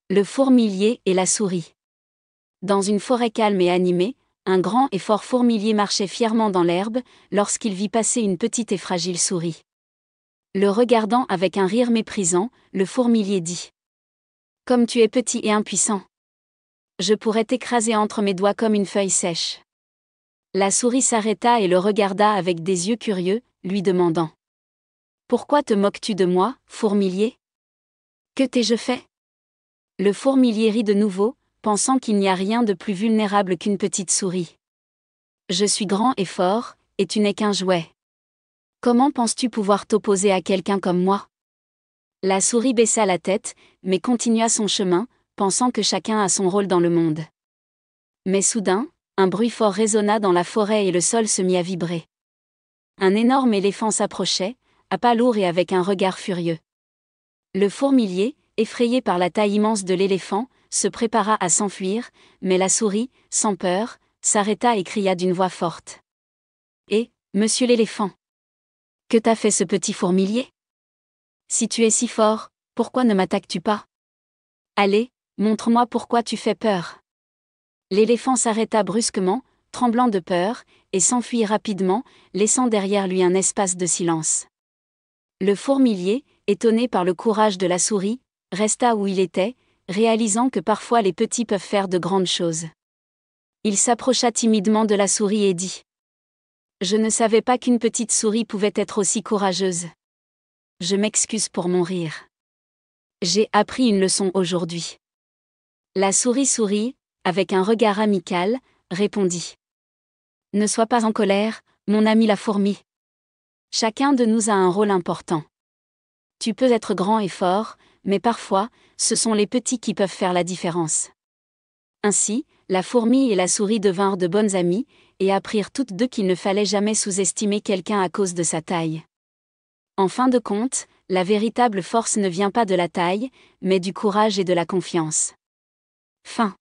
Le fourmilier et la souris. Dans une forêt calme et animée, un grand et fort fourmilier marchait fièrement dans l'herbe, lorsqu'il vit passer une petite et fragile souris. Le regardant avec un rire méprisant, le fourmilier dit : « Comme tu es petit et impuissant. Je pourrais t'écraser entre mes doigts comme une feuille sèche. » La souris s'arrêta et le regarda avec des yeux curieux, lui demandant : « Pourquoi te moques-tu de moi, fourmilier ? Que t'ai-je fait ? » Le fourmilier rit de nouveau, pensant qu'il n'y a rien de plus vulnérable qu'une petite souris. « Je suis grand et fort, et tu n'es qu'un jouet. Comment penses-tu pouvoir t'opposer à quelqu'un comme moi ? » La souris baissa la tête, mais continua son chemin, pensant que chacun a son rôle dans le monde. Mais soudain, un bruit fort résonna dans la forêt et le sol se mit à vibrer. Un énorme éléphant s'approchait, à pas lourds et avec un regard furieux. Le fourmilier, effrayé par la taille immense de l'éléphant, se prépara à s'enfuir, mais la souris, sans peur, s'arrêta et cria d'une voix forte : « Eh, monsieur l'éléphant ! Que t'a fait ce petit fourmilier ? Si tu es si fort, pourquoi ne m'attaques-tu pas ? Allez, montre-moi pourquoi tu fais peur. » L'éléphant s'arrêta brusquement, tremblant de peur, et s'enfuit rapidement, laissant derrière lui un espace de silence. Le fourmilier, étonné par le courage de la souris, resta où il était, réalisant que parfois les petits peuvent faire de grandes choses. Il s'approcha timidement de la souris et dit : « Je ne savais pas qu'une petite souris pouvait être aussi courageuse. Je m'excuse pour mon rire. J'ai appris une leçon aujourd'hui. » La souris sourit, avec un regard amical, répondit : « Ne sois pas en colère, mon ami la fourmi. Chacun de nous a un rôle important. Tu peux être grand et fort, mais parfois, ce sont les petits qui peuvent faire la différence. » Ainsi, la fourmi et la souris devinrent de bonnes amies, et apprirent toutes deux qu'il ne fallait jamais sous-estimer quelqu'un à cause de sa taille. En fin de compte, la véritable force ne vient pas de la taille, mais du courage et de la confiance. Fin.